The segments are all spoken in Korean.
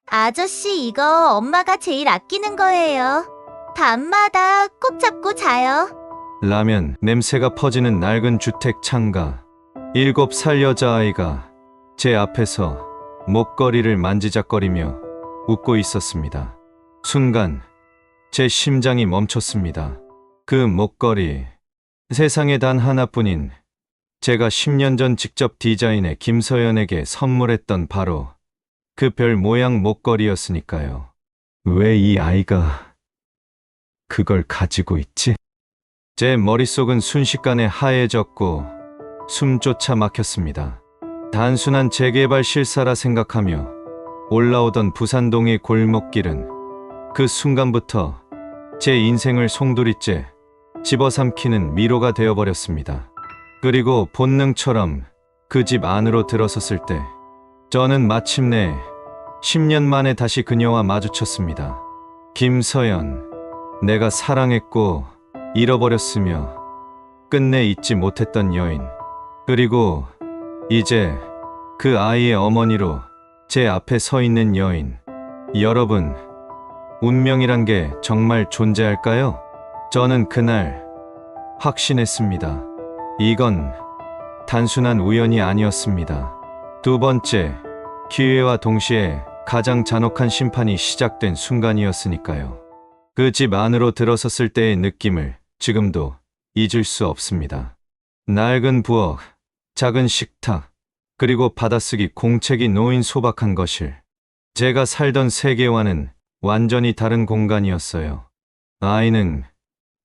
아저씨, 이거 엄마가 제일 아끼는 거예요. 밤마다 꼭 잡고 자요. 라면 냄새가 퍼지는 낡은 주택 창가. 7살 여자아이가 제 앞에서 목걸이를 만지작거리며 웃고 있었습니다. 순간 제 심장이 멈췄습니다. 그 목걸이, 세상에 단 하나뿐인 제가 10년 전 직접 디자인해 김서연에게 선물했던 바로 그 별 모양 목걸이였으니까요. 왜 이 아이가 그걸 가지고 있지? 제 머릿속은 순식간에 하얘졌고 숨조차 막혔습니다. 단순한 재개발 실사라 생각하며 올라오던 부산동의 골목길은 그 순간부터 제 인생을 송두리째 집어삼키는 미로가 되어버렸습니다. 그리고 본능처럼 그 집 안으로 들어섰을 때 저는 마침내 10년 만에 다시 그녀와 마주쳤습니다. 김서연, 내가 사랑했고 잃어버렸으며 끝내 잊지 못했던 여인. 그리고 이제 그 아이의 어머니로 제 앞에 서 있는 여인. 여러분, 운명이란 게 정말 존재할까요? 저는 그날 확신했습니다. 이건 단순한 우연이 아니었습니다. 두 번째, 기회와 동시에 가장 잔혹한 심판이 시작된 순간이었으니까요. 그 집 안으로 들어섰을 때의 느낌을 지금도 잊을 수 없습니다. 낡은 부엌, 작은 식탁, 그리고 받아쓰기 공책이 놓인 소박한 거실. 제가 살던 세계와는 완전히 다른 공간이었어요. 아이는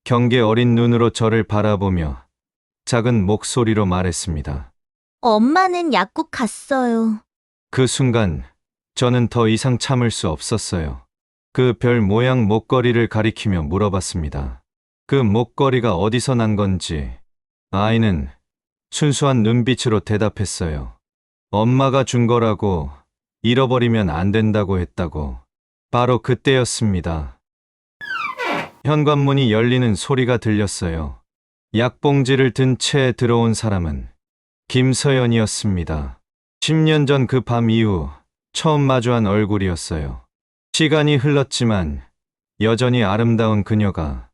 경계 어린 눈으로 저를 바라보며 작은 목소리로 말했습니다. 엄마는 약국 갔어요. 그 순간 저는 더 이상 참을 수 없었어요. 그 별 모양 목걸이를 가리키며 물어봤습니다. 그 목걸이가 어디서 난 건지. 아이는 순수한 눈빛으로 대답했어요. 엄마가 준 거라고, 잃어버리면 안 된다고 했다고. 바로 그때였습니다. 현관문이 열리는 소리가 들렸어요. 약봉지를 든 채 들어온 사람은 김서연이었습니다. 10년 전 그 밤 이후 처음 마주한 얼굴이었어요. 시간이 흘렀지만 여전히 아름다운 그녀가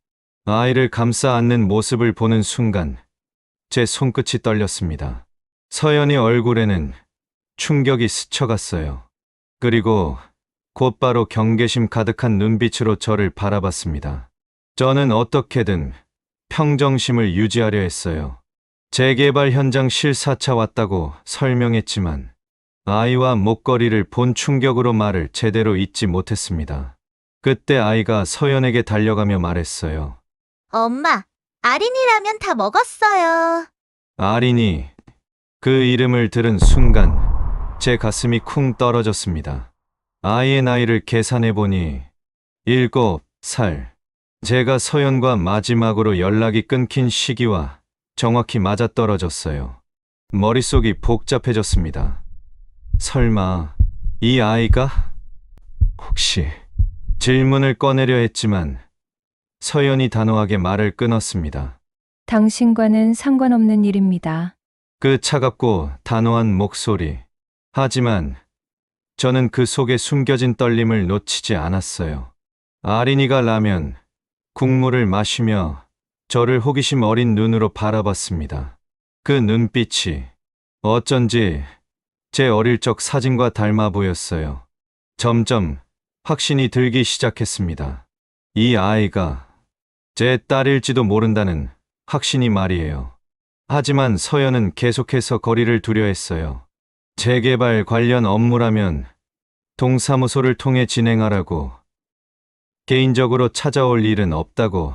아이를 감싸 안는 모습을 보는 순간 제 손끝이 떨렸습니다. 서연의 얼굴에는 충격이 스쳐갔어요. 그리고 곧바로 경계심 가득한 눈빛으로 저를 바라봤습니다. 저는 어떻게든 평정심을 유지하려 했어요. 재개발 현장 실사차 왔다고 설명했지만 아이와 목걸이를 본 충격으로 말을 제대로 잊지 못했습니다. 그때 아이가 서연에게 달려가며 말했어요. 엄마, 아린이라면 다 먹었어요. 아린이. 그 이름을 들은 순간 제 가슴이 쿵 떨어졌습니다. 아이의 나이를 계산해보니 7살. 제가 서연과 마지막으로 연락이 끊긴 시기와 정확히 맞아떨어졌어요. 머릿속이 복잡해졌습니다. 설마 이 아이가? 혹시? 질문을 꺼내려 했지만 서연이 단호하게 말을 끊었습니다. 당신과는 상관없는 일입니다. 그 차갑고 단호한 목소리. 하지만 저는 그 속에 숨겨진 떨림을 놓치지 않았어요. 아린이가 라면, 국물을 마시며 저를 호기심 어린 눈으로 바라봤습니다. 그 눈빛이 어쩐지 제 어릴 적 사진과 닮아 보였어요. 점점 확신이 들기 시작했습니다. 이 아이가 제 딸일지도 모른다는 확신이 말이에요. 하지만 서연은 계속해서 거리를 두려 했어요. 재개발 관련 업무라면 동사무소를 통해 진행하라고, 개인적으로 찾아올 일은 없다고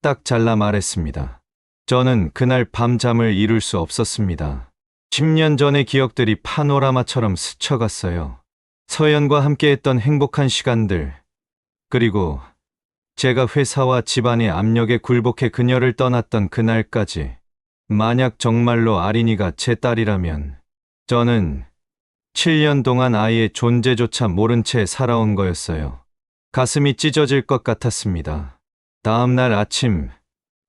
딱 잘라 말했습니다. 저는 그날 밤잠을 이룰 수 없었습니다. 10년 전의 기억들이 파노라마처럼 스쳐갔어요. 서연과 함께했던 행복한 시간들, 그리고 제가 회사와 집안의 압력에 굴복해 그녀를 떠났던 그날까지. 만약 정말로 아린이가 제 딸이라면 저는 7년 동안 아이의 존재조차 모른 채 살아온 거였어요. 가슴이 찢어질 것 같았습니다. 다음 날 아침,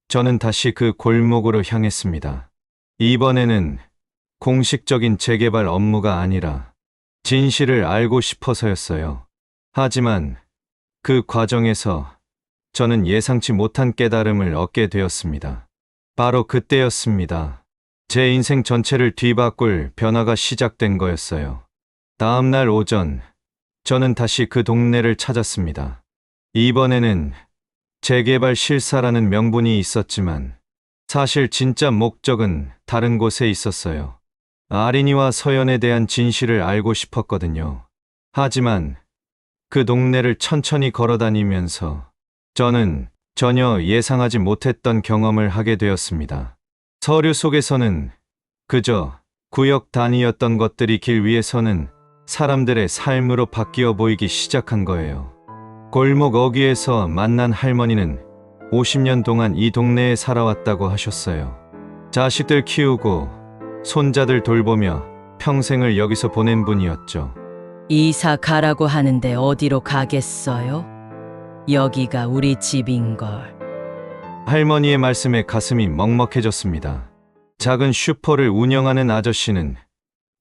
저는 다시 그 골목으로 향했습니다. 이번에는 공식적인 재개발 업무가 아니라 진실을 알고 싶어서였어요. 하지만 그 과정에서 저는 예상치 못한 깨달음을 얻게 되었습니다. 바로 그때였습니다. 제 인생 전체를 뒤바꿀 변화가 시작된 거였어요. 다음 날 오전, 저는 다시 그 동네를 찾았습니다. 이번에는 재개발 실사라는 명분이 있었지만 사실 진짜 목적은 다른 곳에 있었어요. 아린이와 서연에 대한 진실을 알고 싶었거든요. 하지만 그 동네를 천천히 걸어다니면서 저는 전혀 예상하지 못했던 경험을 하게 되었습니다. 서류 속에서는 그저 구역 단위였던 것들이 길 위에서는 사람들의 삶으로 바뀌어 보이기 시작한 거예요. 골목 어귀에서 만난 할머니는 50년 동안 이 동네에 살아왔다고 하셨어요. 자식들 키우고 손자들 돌보며 평생을 여기서 보낸 분이었죠. 이사 가라고 하는데 어디로 가겠어요? 여기가 우리 집인걸. 할머니의 말씀에 가슴이 먹먹해졌습니다. 작은 슈퍼를 운영하는 아저씨는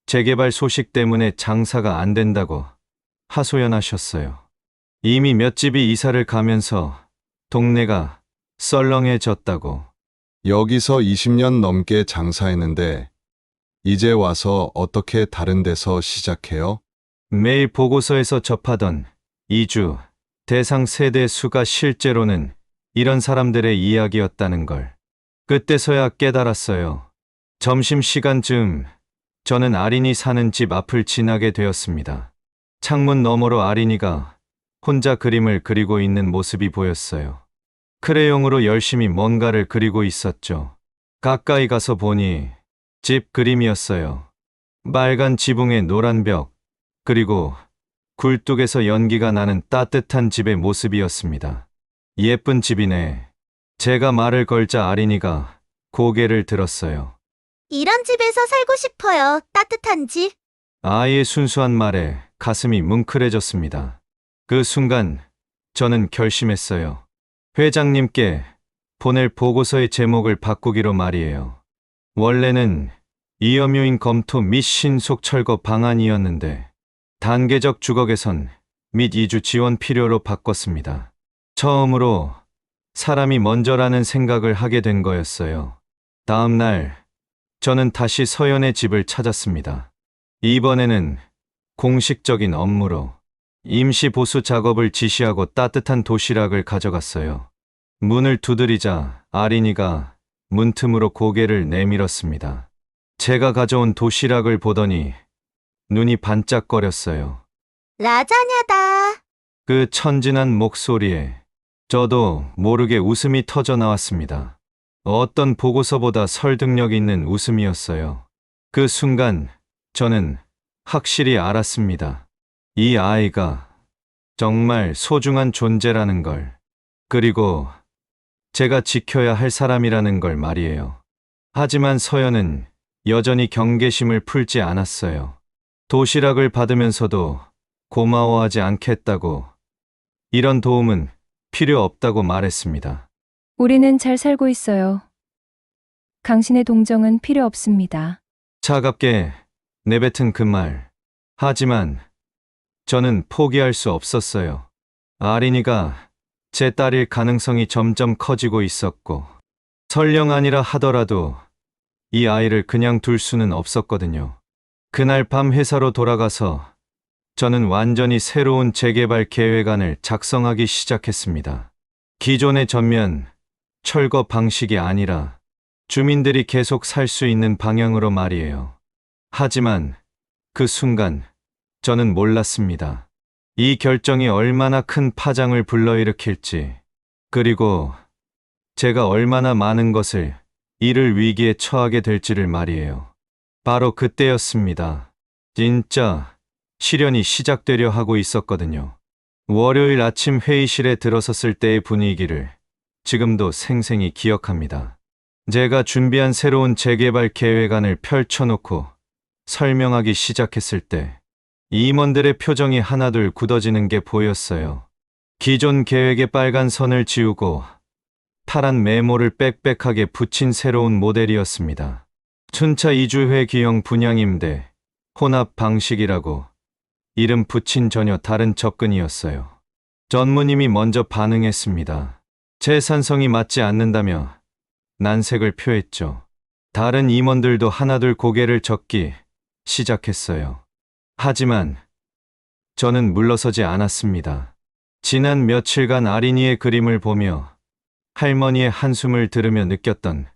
재개발 소식 때문에 장사가 안 된다고 하소연하셨어요. 이미 몇 집이 이사를 가면서 동네가 썰렁해졌다고. 여기서 20년 넘게 장사했는데 이제 와서 어떻게 다른 데서 시작해요? 매일 보고서에서 접하던 이주 대상 세대 수가 실제로는 이런 사람들의 이야기였다는 걸 그때서야 깨달았어요. 점심시간쯤 저는 아린이 사는 집 앞을 지나게 되었습니다. 창문 너머로 아린이가 혼자 그림을 그리고 있는 모습이 보였어요. 크레용으로 열심히 뭔가를 그리고 있었죠. 가까이 가서 보니 집 그림이었어요. 빨간 지붕에 노란 벽, 그리고 굴뚝에서 연기가 나는 따뜻한 집의 모습이었습니다. 예쁜 집이네. 제가 말을 걸자 아린이가 고개를 들었어요. 이런 집에서 살고 싶어요. 따뜻한 집. 아이의 순수한 말에 가슴이 뭉클해졌습니다. 그 순간 저는 결심했어요. 회장님께 보낼 보고서의 제목을 바꾸기로 말이에요. 원래는 이염요인 검토 및 신속 철거 방안이었는데 단계적 주거 개선 및 이주 지원 필요로 바꿨습니다. 처음으로 사람이 먼저라는 생각을 하게 된 거였어요. 다음 날 저는 다시 서연의 집을 찾았습니다. 이번에는 공식적인 업무로 임시 보수 작업을 지시하고 따뜻한 도시락을 가져갔어요. 문을 두드리자 아린이가 문틈으로 고개를 내밀었습니다. 제가 가져온 도시락을 보더니 눈이 반짝거렸어요. 라자냐다. 그 천진한 목소리에 저도 모르게 웃음이 터져 나왔습니다. 어떤 보고서보다 설득력 있는 웃음이었어요. 그 순간 저는 확실히 알았습니다. 이 아이가 정말 소중한 존재라는 걸, 그리고 제가 지켜야 할 사람이라는 걸 말이에요. 하지만 서연은 여전히 경계심을 풀지 않았어요. 도시락을 받으면서도 고마워하지 않겠다고, 이런 도움은 필요 없다고 말했습니다. 우리는 잘 살고 있어요. 당신의 동정은 필요 없습니다. 차갑게 내뱉은 그 말. 하지만 저는 포기할 수 없었어요. 아린이가 제 딸일 가능성이 점점 커지고 있었고, 설령 아니라 하더라도 이 아이를 그냥 둘 수는 없었거든요. 그날 밤 회사로 돌아가서 저는 완전히 새로운 재개발 계획안을 작성하기 시작했습니다. 기존의 전면 철거 방식이 아니라 주민들이 계속 살 수 있는 방향으로 말이에요. 하지만 그 순간 저는 몰랐습니다. 이 결정이 얼마나 큰 파장을 불러일으킬지, 그리고 제가 얼마나 많은 것을 잃을 위기에 처하게 될지를 말이에요. 바로 그때였습니다. 진짜 시련이 시작되려 하고 있었거든요. 월요일 아침 회의실에 들어섰을 때의 분위기를 지금도 생생히 기억합니다. 제가 준비한 새로운 재개발 계획안을 펼쳐놓고 설명하기 시작했을 때 임원들의 표정이 하나둘 굳어지는 게 보였어요. 기존 계획의 빨간 선을 지우고 파란 메모를 빽빽하게 붙인 새로운 모델이었습니다. 춘차 2주회 기형 분양임대 혼합 방식이라고 이름 붙인 전혀 다른 접근이었어요. 전무님이 먼저 반응했습니다. 제 산성이 맞지 않는다며 난색을 표했죠. 다른 임원들도 하나둘 고개를 젓기 시작했어요. 하지만 저는 물러서지 않았습니다. 지난 며칠간 아린이의 그림을 보며 할머니의 한숨을 들으며 느꼈던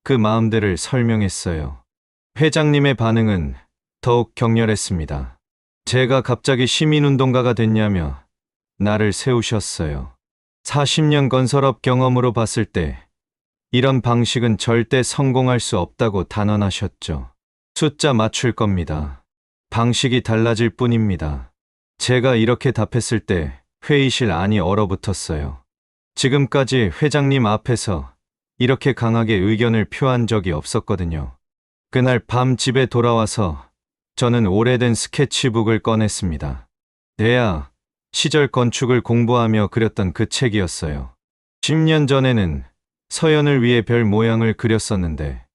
그 마음들을 설명했어요. 회장님의 반응은 더욱 격렬했습니다. 제가 갑자기 시민운동가가 됐냐며 나를 세우셨어요. 40년 건설업 경험으로 봤을 때 이런 방식은 절대 성공할 수 없다고 단언하셨죠. 숫자 맞출 겁니다. 방식이 달라질 뿐입니다. 제가 이렇게 답했을 때 회의실 안이 얼어붙었어요. 지금까지 회장님 앞에서 이렇게 강하게 의견을 표한 적이 없었거든요. 그날 밤 집에 돌아와서 저는 오래된 스케치북을 꺼냈습니다. 대학 시절 건축을 공부하며 그렸던 그 책이었어요. 10년 전에는 서연을 위해 별 모양을 그렸었는데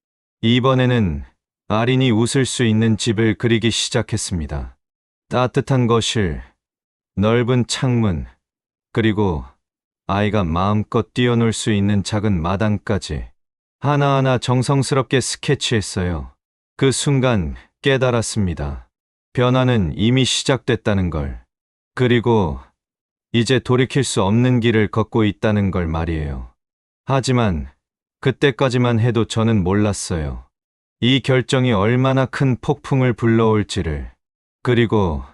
이번에는 아린이 웃을 수 있는 집을 그리기 시작했습니다. 따뜻한 거실, 넓은 창문, 그리고 아이가 마음껏 뛰어놀 수 있는 작은 마당까지 하나하나 정성스럽게 스케치했어요. 그 순간 깨달았습니다. 변화는 이미 시작됐다는 걸. 그리고 이제 돌이킬 수 없는 길을 걷고 있다는 걸 말이에요. 하지만 그때까지만 해도 저는 몰랐어요. 이 결정이 얼마나 큰 폭풍을 불러올지를. 그리고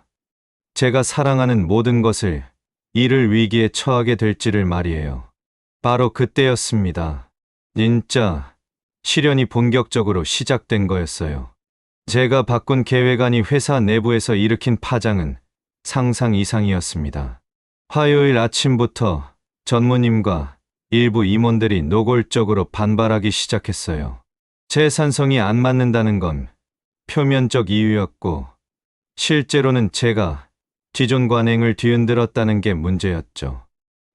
제가 사랑하는 모든 것을 잃을 위기에 처하게 될지를 말이에요. 바로 그때였습니다. 진짜 실현이 본격적으로 시작된 거였어요. 제가 바꾼 계획안이 회사 내부에서 일으킨 파장은 상상 이상이었습니다. 화요일 아침부터 전무님과 일부 임원들이 노골적으로 반발하기 시작했어요. 제 산성이 안 맞는다는 건 표면적 이유였고 실제로는 제가 기존 관행을 뒤흔들었다는 게 문제였죠.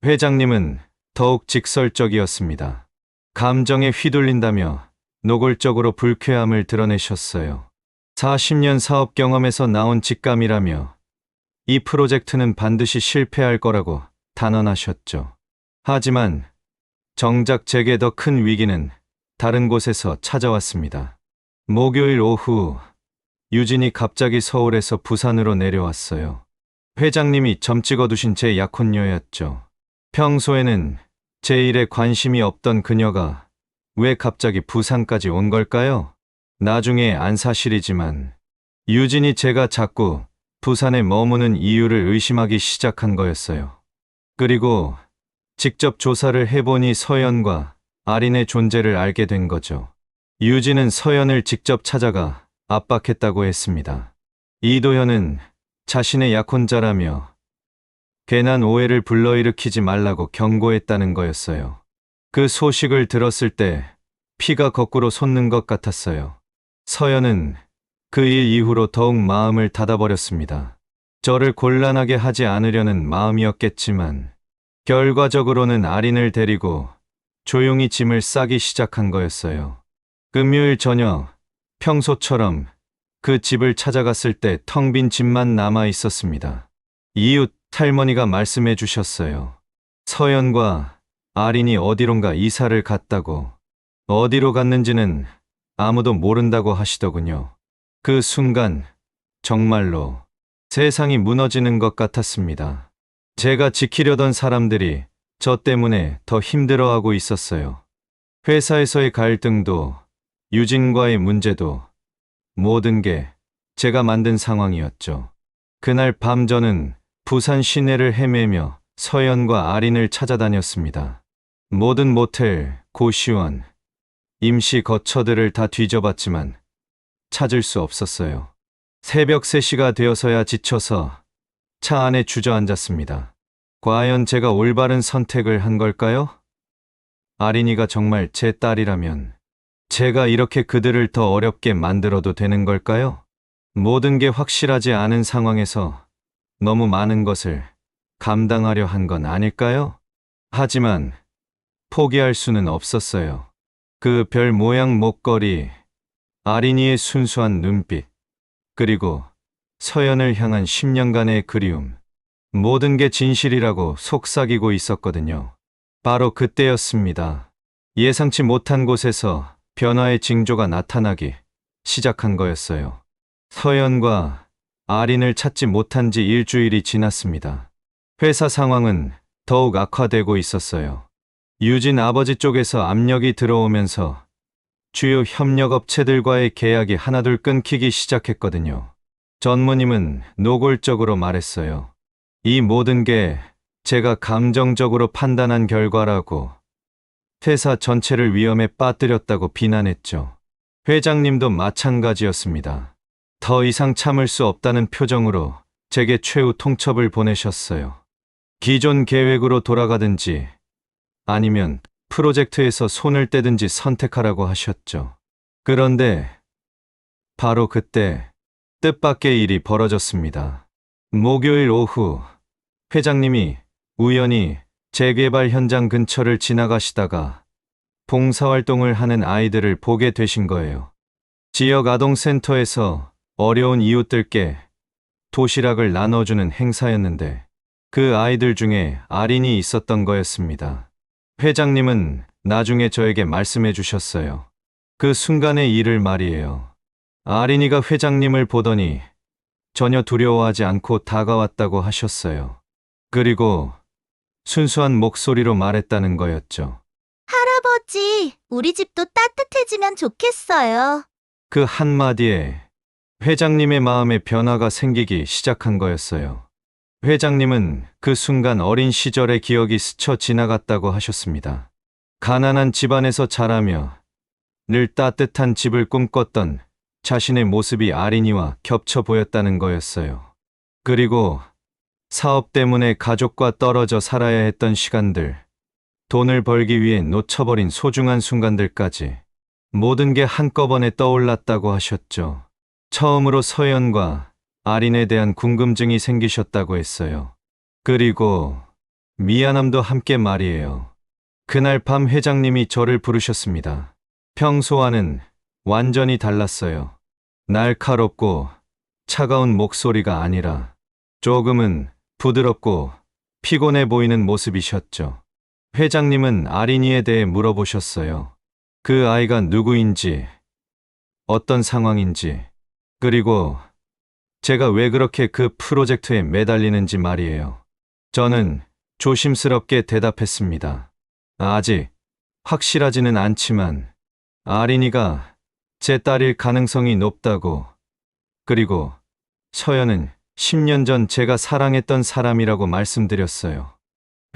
회장님은 더욱 직설적이었습니다. 감정에 휘둘린다며 노골적으로 불쾌함을 드러내셨어요. 40년 사업 경험에서 나온 직감이라며 이 프로젝트는 반드시 실패할 거라고 단언하셨죠. 하지만 정작 제게 더 큰 위기는 다른 곳에서 찾아왔습니다. 목요일 오후 유진이 갑자기 서울에서 부산으로 내려왔어요. 회장님이 점 찍어두신 제 약혼녀였죠. 평소에는 제 일에 관심이 없던 그녀가 왜 갑자기 부산까지 온 걸까요? 나중에 안 사실이지만 유진이 제가 자꾸 부산에 머무는 이유를 의심하기 시작한 거였어요. 그리고 직접 조사를 해보니 서연과 아린의 존재를 알게 된 거죠. 유진은 서연을 직접 찾아가 압박했다고 했습니다. 이도현은 자신의 약혼자라며 괜한 오해를 불러일으키지 말라고 경고했다는 거였어요. 그 소식을 들었을 때 피가 거꾸로 솟는 것 같았어요. 서연은 그 일 이후로 더욱 마음을 닫아버렸습니다. 저를 곤란하게 하지 않으려는 마음이었겠지만 결과적으로는 아린을 데리고 조용히 짐을 싸기 시작한 거였어요. 금요일 저녁 평소처럼 그 집을 찾아갔을 때 텅 빈 집만 남아 있었습니다. 이웃 할머니가 말씀해 주셨어요. 서연과 아린이 어디론가 이사를 갔다고. 어디로 갔는지는 아무도 모른다고 하시더군요. 그 순간 정말로 세상이 무너지는 것 같았습니다. 제가 지키려던 사람들이 저 때문에 더 힘들어하고 있었어요. 회사에서의 갈등도 유진과의 문제도 모든 게 제가 만든 상황이었죠. 그날 밤 저는 부산 시내를 헤매며 서연과 아린을 찾아다녔습니다. 모든 모텔, 고시원, 임시 거처들을 다 뒤져봤지만 찾을 수 없었어요. 새벽 3시가 되어서야 지쳐서 차 안에 주저앉았습니다. 과연 제가 올바른 선택을 한 걸까요? 아린이가 정말 제 딸이라면 제가 이렇게 그들을 더 어렵게 만들어도 되는 걸까요? 모든 게 확실하지 않은 상황에서 너무 많은 것을 감당하려 한 건 아닐까요? 하지만 포기할 수는 없었어요. 그 별 모양 목걸이, 아린이의 순수한 눈빛, 그리고 서연을 향한 10년간의 그리움. 모든 게 진실이라고 속삭이고 있었거든요. 바로 그때였습니다. 예상치 못한 곳에서 변화의 징조가 나타나기 시작한 거였어요. 서연과 아린을 찾지 못한 지 일주일이 지났습니다. 회사 상황은 더욱 악화되고 있었어요. 유진 아버지 쪽에서 압력이 들어오면서 주요 협력업체들과의 계약이 하나둘 끊기기 시작했거든요. 전무님은 노골적으로 말했어요. 이 모든 게 제가 감정적으로 판단한 결과라고, 회사 전체를 위험에 빠뜨렸다고 비난했죠. 회장님도 마찬가지였습니다. 더 이상 참을 수 없다는 표정으로 제게 최후 통첩을 보내셨어요. 기존 계획으로 돌아가든지 아니면 프로젝트에서 손을 떼든지 선택하라고 하셨죠. 그런데 바로 그때 뜻밖의 일이 벌어졌습니다. 목요일 오후 회장님이 우연히 재개발 현장 근처를 지나가시다가 봉사활동을 하는 아이들을 보게 되신 거예요. 지역 아동센터에서 어려운 이웃들께 도시락을 나눠주는 행사였는데 그 아이들 중에 아린이 있었던 거였습니다. 회장님은 나중에 저에게 말씀해 주셨어요. 그 순간의 일을 말이에요. 아린이가 회장님을 보더니 전혀 두려워하지 않고 다가왔다고 하셨어요. 그리고 순수한 목소리로 말했다는 거였죠. 할아버지, 우리 집도 따뜻해지면 좋겠어요. 그 한마디에 회장님의 마음에 변화가 생기기 시작한 거였어요. 회장님은 그 순간 어린 시절의 기억이 스쳐 지나갔다고 하셨습니다. 가난한 집안에서 자라며 늘 따뜻한 집을 꿈꿨던 자신의 모습이 아린이와 겹쳐 보였다는 거였어요. 그리고 사업 때문에 가족과 떨어져 살아야 했던 시간들, 돈을 벌기 위해 놓쳐버린 소중한 순간들까지 모든 게 한꺼번에 떠올랐다고 하셨죠. 처음으로 서연과 아린에 대한 궁금증이 생기셨다고 했어요. 그리고 미안함도 함께 말이에요. 그날 밤 회장님이 저를 부르셨습니다. 평소와는 완전히 달랐어요. 날카롭고 차가운 목소리가 아니라 조금은 부드럽고 피곤해 보이는 모습이셨죠. 회장님은 아린이에 대해 물어보셨어요. 그 아이가 누구인지, 어떤 상황인지, 그리고 제가 왜 그렇게 그 프로젝트에 매달리는지 말이에요. 저는 조심스럽게 대답했습니다. 아직 확실하지는 않지만 아린이가 제 딸일 가능성이 높다고, 그리고 서연은 10년 전 제가 사랑했던 사람이라고 말씀드렸어요.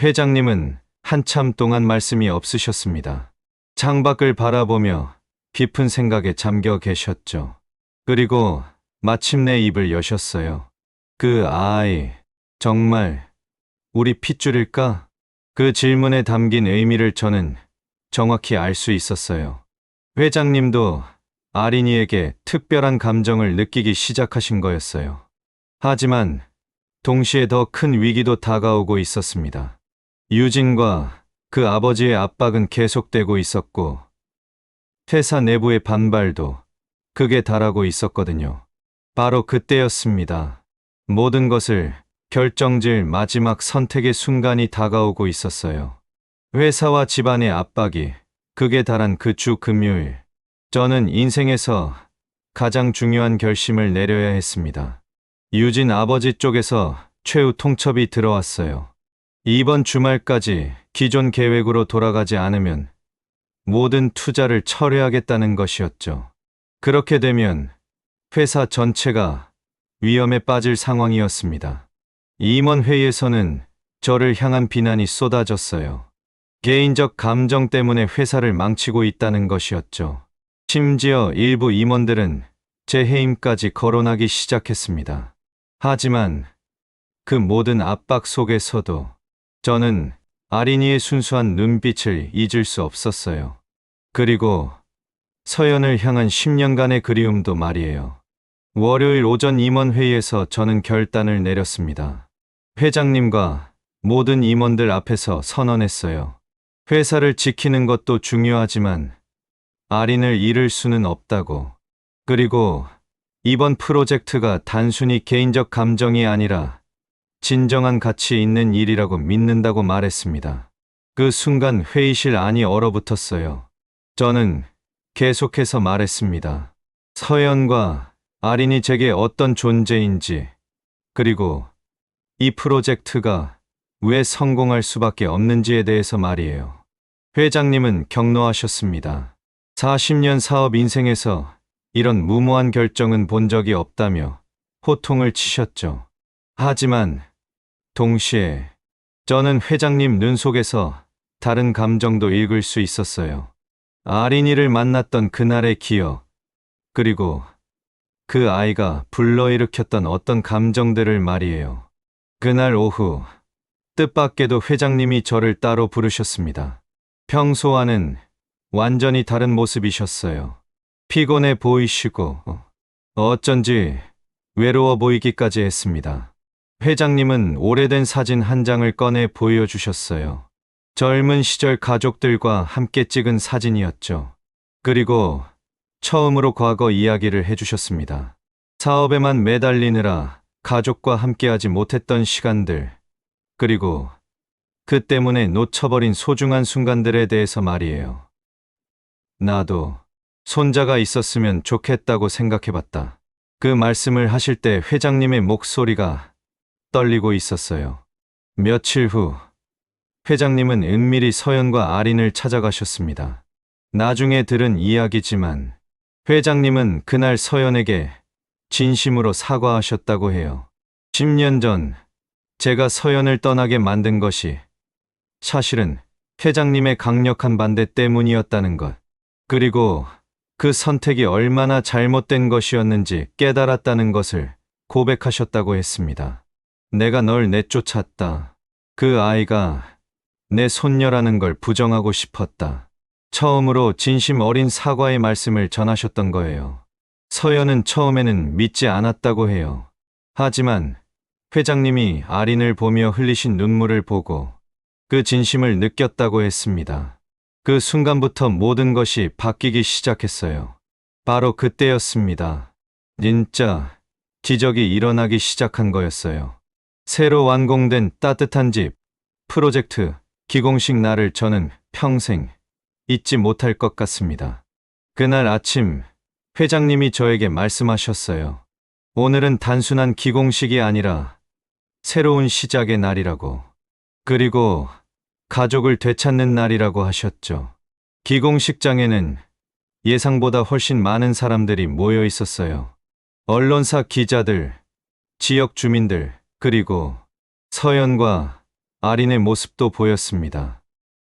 회장님은 한참 동안 말씀이 없으셨습니다. 창밖을 바라보며 깊은 생각에 잠겨 계셨죠. 그리고 마침내 입을 여셨어요. 그 아이, 정말 우리 핏줄일까? 그 질문에 담긴 의미를 저는 정확히 알 수 있었어요. 회장님도 아린이에게 특별한 감정을 느끼기 시작하신 거였어요. 하지만 동시에 더 큰 위기도 다가오고 있었습니다. 유진과 그 아버지의 압박은 계속되고 있었고 회사 내부의 반발도 극에 달하고 있었거든요. 바로 그때였습니다. 모든 것을 결정질 마지막 선택의 순간이 다가오고 있었어요. 회사와 집안의 압박이 극에 달한 그 주 금요일, 저는 인생에서 가장 중요한 결심을 내려야 했습니다. 유진 아버지 쪽에서 최후 통첩이 들어왔어요. 이번 주말까지 기존 계획으로 돌아가지 않으면 모든 투자를 철회하겠다는 것이었죠. 그렇게 되면 회사 전체가 위험에 빠질 상황이었습니다. 임원회의에서는 저를 향한 비난이 쏟아졌어요. 개인적 감정 때문에 회사를 망치고 있다는 것이었죠. 심지어 일부 임원들은 제 해임까지 거론하기 시작했습니다. 하지만 그 모든 압박 속에서도 저는 아린이의 순수한 눈빛을 잊을 수 없었어요. 그리고 서연을 향한 10년간의 그리움도 말이에요. 월요일 오전 임원회의에서 저는 결단을 내렸습니다. 회장님과 모든 임원들 앞에서 선언했어요. 회사를 지키는 것도 중요하지만 아린을 잃을 수는 없다고. 그리고 이번 프로젝트가 단순히 개인적 감정이 아니라 진정한 가치 있는 일이라고 믿는다고 말했습니다. 그 순간 회의실 안이 얼어붙었어요. 저는 계속해서 말했습니다. 서연과 아린이 제게 어떤 존재인지, 그리고 이 프로젝트가 왜 성공할 수밖에 없는지에 대해서 말이에요. 회장님은 격노하셨습니다. 40년 사업 인생에서 이런 무모한 결정은 본 적이 없다며 호통을 치셨죠. 하지만 동시에 저는 회장님 눈 속에서 다른 감정도 읽을 수 있었어요. 아린이를 만났던 그날의 기억, 그리고 그 아이가 불러일으켰던 어떤 감정들을 말이에요. 그날 오후, 뜻밖에도 회장님이 저를 따로 부르셨습니다. 평소와는 완전히 다른 모습이셨어요. 피곤해 보이시고, 어쩐지 외로워 보이기까지 했습니다. 회장님은 오래된 사진 한 장을 꺼내 보여주셨어요. 젊은 시절 가족들과 함께 찍은 사진이었죠. 그리고 처음으로 과거 이야기를 해주셨습니다. 사업에만 매달리느라 가족과 함께하지 못했던 시간들, 그리고 그 때문에 놓쳐버린 소중한 순간들에 대해서 말이에요. 나도 손자가 있었으면 좋겠다고 생각해봤다. 그 말씀을 하실 때 회장님의 목소리가 떨리고 있었어요. 며칠 후, 회장님은 은밀히 서연과 아린을 찾아가셨습니다. 나중에 들은 이야기지만 회장님은 그날 서연에게 진심으로 사과하셨다고 해요. 10년 전 제가 서연을 떠나게 만든 것이 사실은 회장님의 강력한 반대 때문이었다는 것, 그리고 그 선택이 얼마나 잘못된 것이었는지 깨달았다는 것을 고백하셨다고 했습니다. 내가 널 내쫓았다. 그 아이가 내 손녀라는 걸 부정하고 싶었다. 처음으로 진심 어린 사과의 말씀을 전하셨던 거예요. 서연은 처음에는 믿지 않았다고 해요. 하지만 회장님이 아린을 보며 흘리신 눈물을 보고 그 진심을 느꼈다고 했습니다. 그 순간부터 모든 것이 바뀌기 시작했어요. 바로 그때였습니다. 진짜 기적이 일어나기 시작한 거였어요. 새로 완공된 따뜻한 집, 프로젝트, 기공식 날을 저는 평생 잊지 못할 것 같습니다. 그날 아침 회장님이 저에게 말씀하셨어요. 오늘은 단순한 기공식이 아니라 새로운 시작의 날이라고. 그리고 가족을 되찾는 날이라고 하셨죠. 기공식장에는 예상보다 훨씬 많은 사람들이 모여 있었어요. 언론사 기자들, 지역 주민들, 그리고 서연과 아린의 모습도 보였습니다.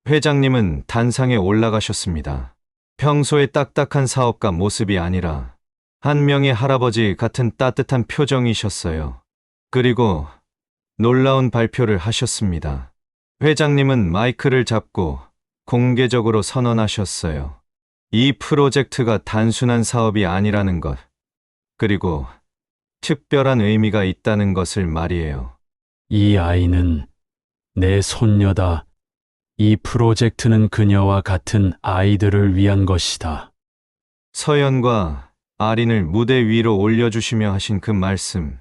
회장님은 단상에 올라가셨습니다. 평소의 딱딱한 사업가 모습이 아니라 한 명의 할아버지 같은 따뜻한 표정이셨어요. 그리고 놀라운 발표를 하셨습니다. 회장님은 마이크를 잡고 공개적으로 선언하셨어요. 이 프로젝트가 단순한 사업이 아니라는 것, 그리고 특별한 의미가 있다는 것을 말이에요. 이 아이는 내 손녀다. 이 프로젝트는 그녀와 같은 아이들을 위한 것이다. 서연과 아린을 무대 위로 올려주시며 하신 그 말씀,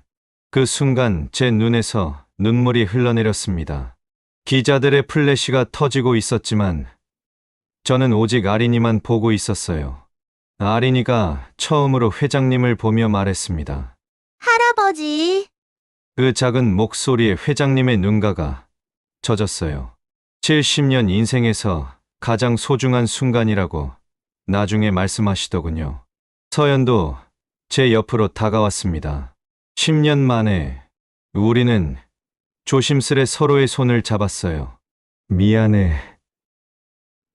그 순간 제 눈에서 눈물이 흘러내렸습니다. 기자들의 플래시가 터지고 있었지만 저는 오직 아린이만 보고 있었어요. 아린이가 처음으로 회장님을 보며 말했습니다. 할아버지, 그 작은 목소리에 회장님의 눈가가 젖었어요. 70년 인생에서 가장 소중한 순간이라고 나중에 말씀하시더군요. 서연도 제 옆으로 다가왔습니다. 10년 만에 우리는 조심스레 서로의 손을 잡았어요. 미안해.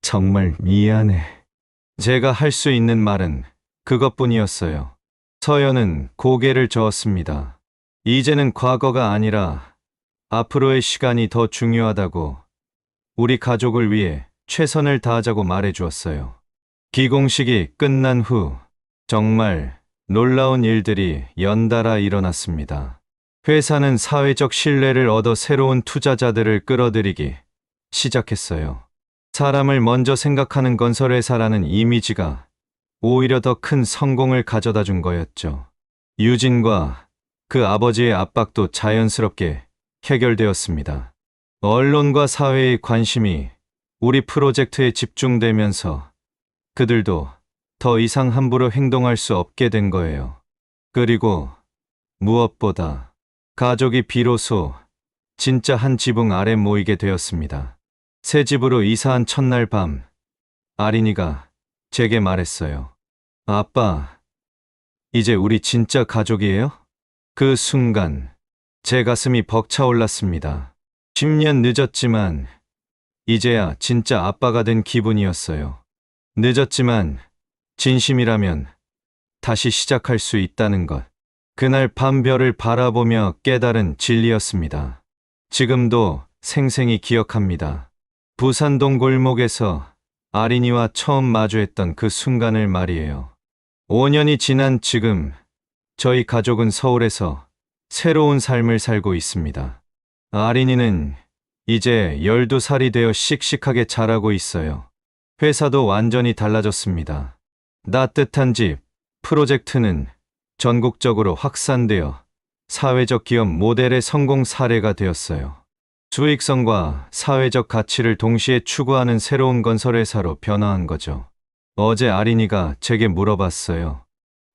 정말 미안해. 제가 할 수 있는 말은 그것뿐이었어요. 서연은 고개를 저었습니다. 이제는 과거가 아니라 앞으로의 시간이 더 중요하다고, 우리 가족을 위해 최선을 다하자고 말해주었어요. 기공식이 끝난 후 정말 놀라운 일들이 연달아 일어났습니다. 회사는 사회적 신뢰를 얻어 새로운 투자자들을 끌어들이기 시작했어요. 사람을 먼저 생각하는 건설회사라는 이미지가 오히려 더 큰 성공을 가져다 준 거였죠. 유진과 그 아버지의 압박도 자연스럽게 해결되었습니다. 언론과 사회의 관심이 우리 프로젝트에 집중되면서 그들도 더 이상 함부로 행동할 수 없게 된 거예요. 그리고 무엇보다 가족이 비로소 진짜 한 지붕 아래 모이게 되었습니다. 새 집으로 이사한 첫날 밤, 아린이가 제게 말했어요. 아빠, 이제 우리 진짜 가족이에요? 그 순간 제 가슴이 벅차올랐습니다. 10년 늦었지만 이제야 진짜 아빠가 된 기분이었어요. 늦었지만 진심이라면 다시 시작할 수 있다는 것. 그날 밤 별을 바라보며 깨달은 진리였습니다. 지금도 생생히 기억합니다. 부산동 골목에서 아린이와 처음 마주했던 그 순간을 말이에요. 5년이 지난 지금 저희 가족은 서울에서 새로운 삶을 살고 있습니다. 아린이는 이제 12살이 되어 씩씩하게 자라고 있어요. 회사도 완전히 달라졌습니다. 따뜻한 집, 프로젝트는 전국적으로 확산되어 사회적 기업 모델의 성공 사례가 되었어요. 수익성과 사회적 가치를 동시에 추구하는 새로운 건설회사로 변화한 거죠. 어제 아린이가 제게 물어봤어요.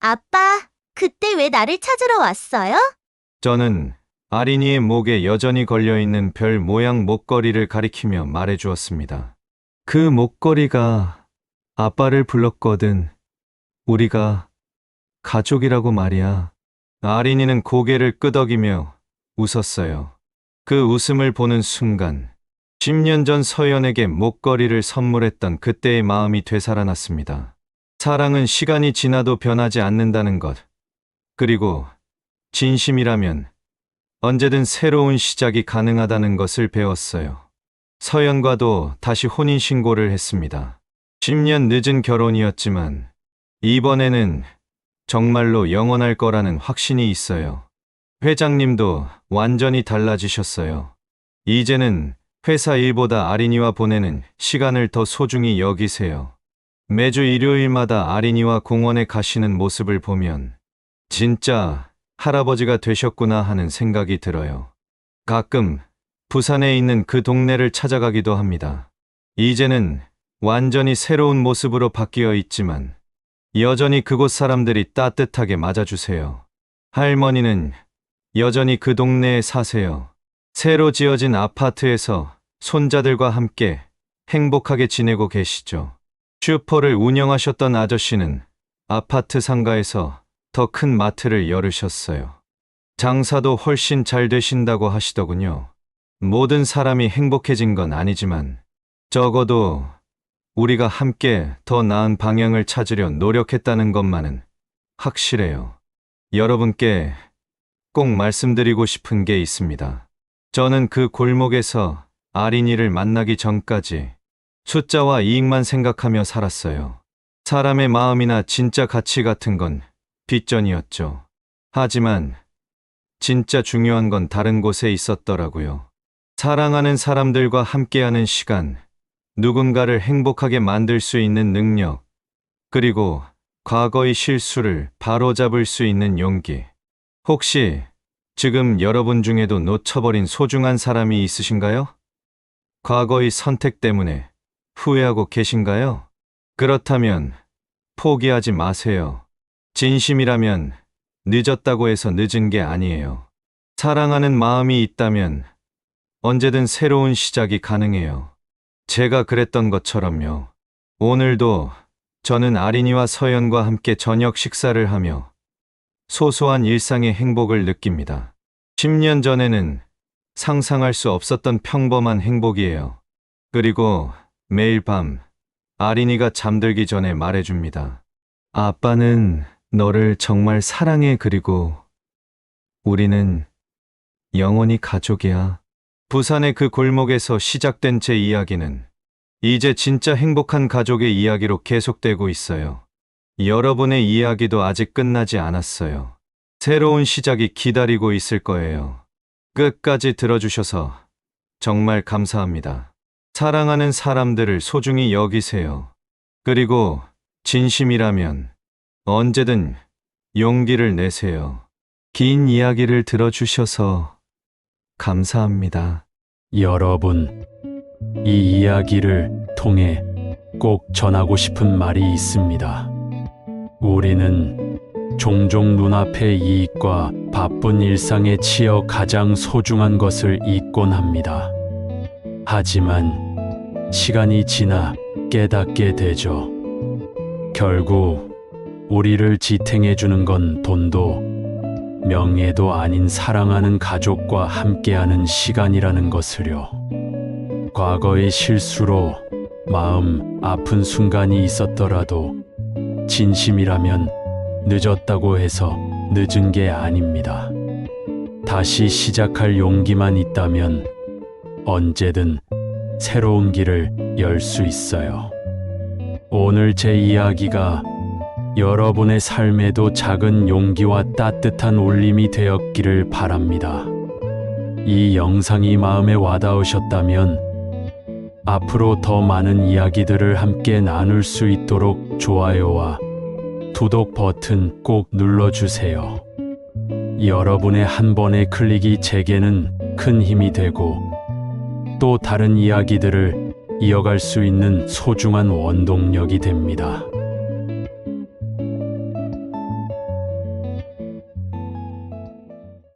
아빠, 그때 왜 나를 찾으러 왔어요? 저는 아린이의 목에 여전히 걸려있는 별 모양 목걸이를 가리키며 말해주었습니다. 그 목걸이가 아빠를 불렀거든. 우리가 가족이라고 말이야. 아린이는 고개를 끄덕이며 웃었어요. 그 웃음을 보는 순간 10년 전 서연에게 목걸이를 선물했던 그때의 마음이 되살아났습니다. 사랑은 시간이 지나도 변하지 않는다는 것. 그리고 진심이라면 언제든 새로운 시작이 가능하다는 것을 배웠어요. 서연과도 다시 혼인신고를 했습니다. 10년 늦은 결혼이었지만 이번에는 정말로 영원할 거라는 확신이 있어요. 회장님도 완전히 달라지셨어요. 이제는 회사 일보다 아린이와 보내는 시간을 더 소중히 여기세요. 매주 일요일마다 아린이와 공원에 가시는 모습을 보면 진짜 할아버지가 되셨구나 하는 생각이 들어요. 가끔 부산에 있는 그 동네를 찾아가기도 합니다. 이제는 완전히 새로운 모습으로 바뀌어 있지만 여전히 그곳 사람들이 따뜻하게 맞아주세요. 할머니는 여전히 그 동네에 사세요. 새로 지어진 아파트에서 손자들과 함께 행복하게 지내고 계시죠. 슈퍼를 운영하셨던 아저씨는 아파트 상가에서 더 큰 마트를 열으셨어요. 장사도 훨씬 잘 되신다고 하시더군요. 모든 사람이 행복해진 건 아니지만 적어도 우리가 함께 더 나은 방향을 찾으려 노력했다는 것만은 확실해요. 여러분께 꼭 말씀드리고 싶은 게 있습니다. 저는 그 골목에서 아린이를 만나기 전까지 숫자와 이익만 생각하며 살았어요. 사람의 마음이나 진짜 가치 같은 건 뒷전이었죠. 하지만 진짜 중요한 건 다른 곳에 있었더라고요. 사랑하는 사람들과 함께하는 시간, 누군가를 행복하게 만들 수 있는 능력, 그리고 과거의 실수를 바로잡을 수 있는 용기. 혹시 지금 여러분 중에도 놓쳐버린 소중한 사람이 있으신가요? 과거의 선택 때문에 후회하고 계신가요? 그렇다면 포기하지 마세요. 진심이라면 늦었다고 해서 늦은 게 아니에요. 사랑하는 마음이 있다면 언제든 새로운 시작이 가능해요. 제가 그랬던 것처럼요. 오늘도 저는 아린이와 서연과 함께 저녁 식사를 하며 소소한 일상의 행복을 느낍니다. 10년 전에는 상상할 수 없었던 평범한 행복이에요. 그리고 매일 밤 아린이가 잠들기 전에 말해줍니다. 아빠는 너를 정말 사랑해. 그리고 우리는 영원히 가족이야. 부산의 그 골목에서 시작된 제 이야기는 이제 진짜 행복한 가족의 이야기로 계속되고 있어요. 여러분의 이야기도 아직 끝나지 않았어요. 새로운 시작이 기다리고 있을 거예요. 끝까지 들어주셔서 정말 감사합니다. 사랑하는 사람들을 소중히 여기세요. 그리고 진심이라면 언제든 용기를 내세요. 긴 이야기를 들어주셔서 감사합니다. 여러분, 이 이야기를 통해 꼭 전하고 싶은 말이 있습니다. 우리는 종종 눈앞의 이익과 바쁜 일상에 치여 가장 소중한 것을 잊곤 합니다. 하지만 시간이 지나 깨닫게 되죠. 결국 우리를 지탱해 주는 건 돈도 명예도 아닌 사랑하는 가족과 함께하는 시간이라는 것을요. 과거의 실수로 마음 아픈 순간이 있었더라도 진심이라면 늦었다고 해서 늦은 게 아닙니다. 다시 시작할 용기만 있다면 언제든 새로운 길을 열 수 있어요. 오늘 제 이야기가 여러분의 삶에도 작은 용기와 따뜻한 울림이 되었기를 바랍니다. 이 영상이 마음에 와닿으셨다면 앞으로 더 많은 이야기들을 함께 나눌 수 있도록 좋아요와 구독 버튼 꼭 눌러주세요. 여러분의 한 번의 클릭이 제게는 큰 힘이 되고 또 다른 이야기들을 이어갈 수 있는 소중한 원동력이 됩니다.